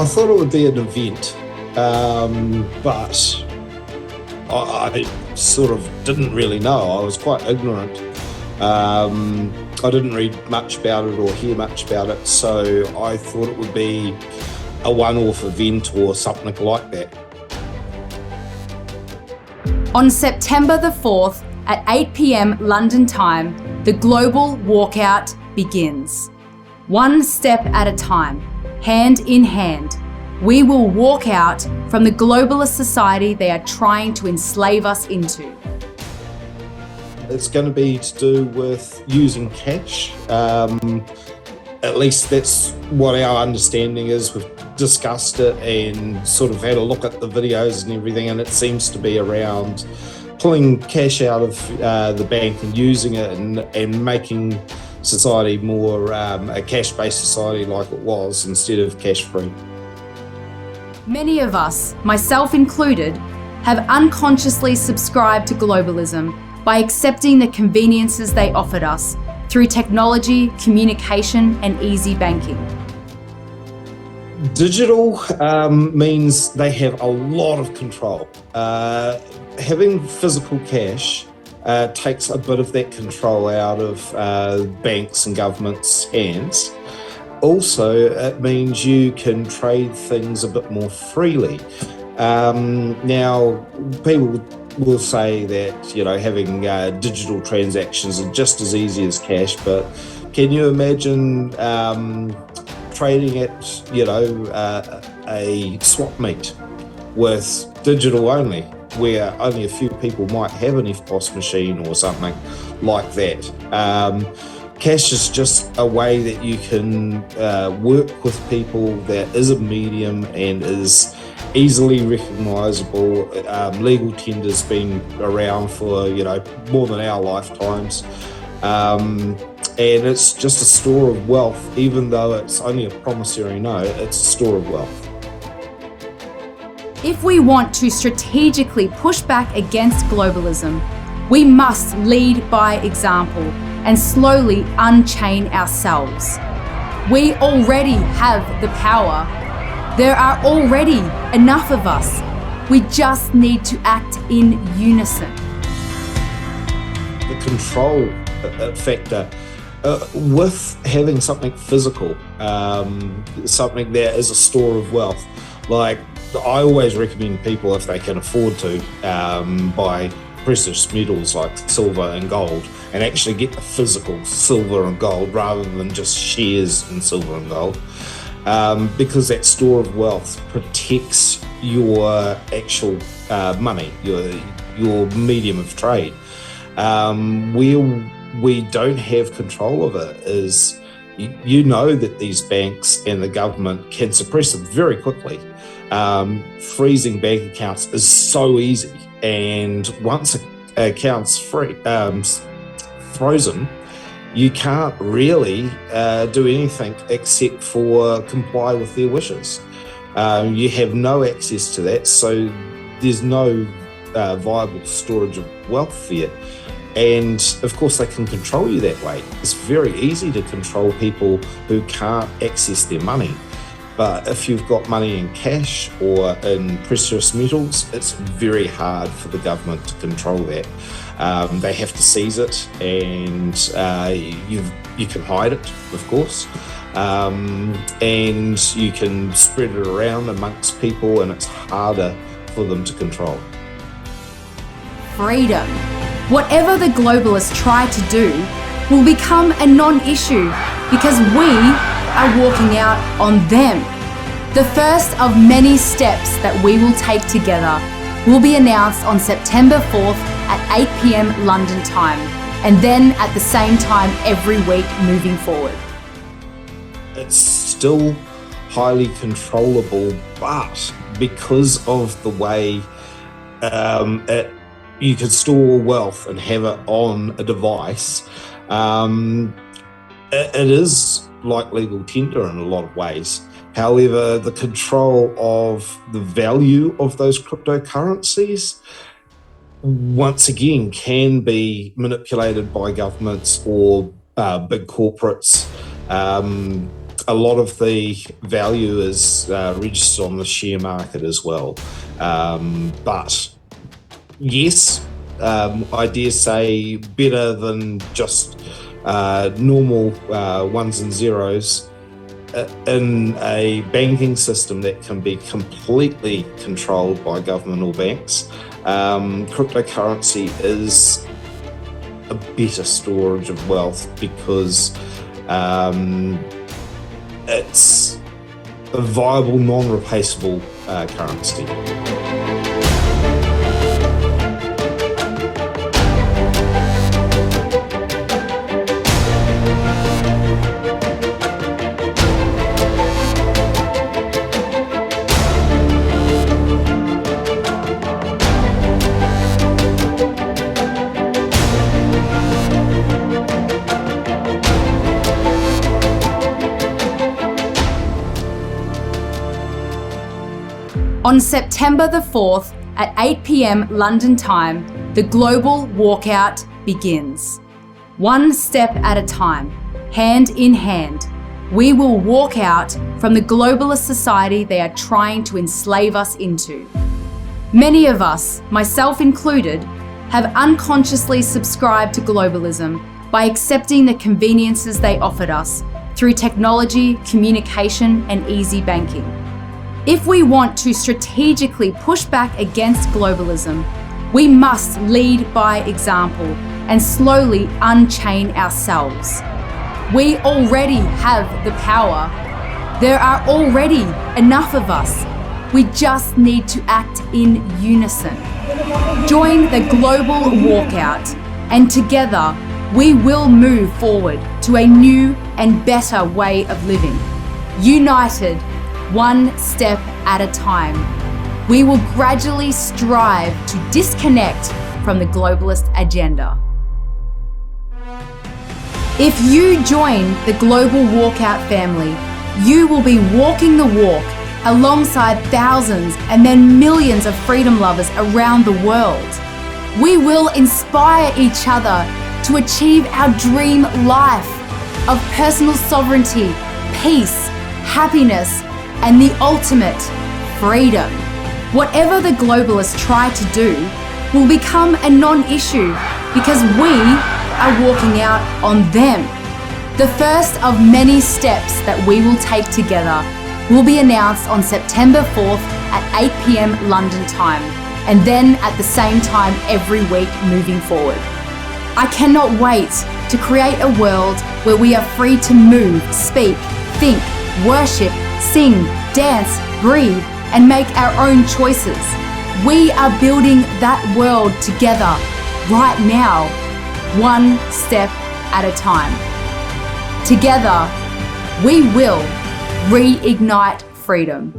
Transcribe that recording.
I thought it would be an event, but I sort of didn't really know. I was quite ignorant. I didn't read much about it or hear much about it, so I thought it would be a one-off event or something like that. On September the 4th at 8 p.m. London time, the global walkout begins. One step at a time, hand in hand, we will walk out from the globalist society they are trying to enslave us into. It's going to be to do with using cash. At least that's what our understanding is. We've discussed it and sort of had a look at the videos and everything, and it seems to be around pulling cash out of the bank and using it and making society more a cash-based society like it was instead of cash-free. Many of us, myself included, have unconsciously subscribed to globalism by accepting the conveniences they offered us through technology, communication, and easy banking. Digital means they have a lot of control. Having physical cash takes a bit of that control out of banks and governments' hands. Also, it means you can trade things a bit more freely. Now, people will say that, you know, having digital transactions are just as easy as cash, but can you imagine trading at, you know, a swap meet with digital only, where only a few people might have an EFTPOS machine or something like that. Cash is just a way that you can work with people that is a medium and is easily recognisable. Legal tender's been around for, you know, more than our lifetimes. And it's just a store of wealth. Even though it's only a promissory note, it's a store of wealth. If we want to strategically push back against globalism, we must lead by example and slowly unchain ourselves. We already have the power. There are already enough of us. We just need to act in unison. The control factor with having something physical, something that is a store of wealth. Like, I always recommend people, if they can afford to, buy precious metals like silver and gold and actually get the physical silver and gold rather than just shares in silver and gold, because that store of wealth protects your actual money, your medium of trade. Where we don't have control of it is, you know, that these banks and the government can suppress it very quickly. Freezing bank accounts is so easy, and once an account's frozen, you can't really do anything except for comply with their wishes. You have no access to that, so there's no viable storage of wealth there. And of course, they can control you that way. It's very easy to control people who can't access their money. But if you've got money in cash or in precious metals, it's very hard for the government to control that. They have to seize it, and you can hide it, of course, and you can spread it around amongst people, and it's harder for them to control. Freedom. Whatever the globalists try to do will become a non-issue because we are walking out on them. The first of many steps that we will take together will be announced on September 4th at 8 p.m. London time, and then at the same time every week moving forward. It's still highly controllable, but because of the way you can store wealth and have it on a device, it is like legal tender in a lot of ways. However, the control of the value of those cryptocurrencies, once again, can be manipulated by governments or big corporates. a lot of the value is registered on the share market as well. But yes, I dare say better than just normal ones and zeros in a banking system that can be completely controlled by government or banks. Cryptocurrency is a better storage of wealth because it's a viable, non-replaceable currency. On September the 4th at 8 p.m. London time, the global walkout begins. One step at a time, hand in hand, we will walk out from the globalist society they are trying to enslave us into. Many of us, myself included, have unconsciously subscribed to globalism by accepting the conveniences they offered us through technology, communication, and easy banking. If we want to strategically push back against globalism, we must lead by example and slowly unchain ourselves. We already have the power. There are already enough of us. We just need to act in unison. Join the global walkout, and together we will move forward to a new and better way of living. United, one step at a time, we will gradually strive to disconnect from the globalist agenda. If you join the global walkout family, you will be walking the walk alongside thousands and then millions of freedom lovers around the world. We will inspire each other to achieve our dream life of personal sovereignty, peace, happiness, and the ultimate freedom. Whatever the globalists try to do will become a non-issue because we are walking out on them. The first of many steps that we will take together will be announced on September 4th at 8 p.m. London time, and then at the same time every week moving forward. I cannot wait to create a world where we are free to move, speak, think, worship, sing, dance, breathe, and make our own choices. We are building that world together right now, one step at a time. Together, we will reignite freedom.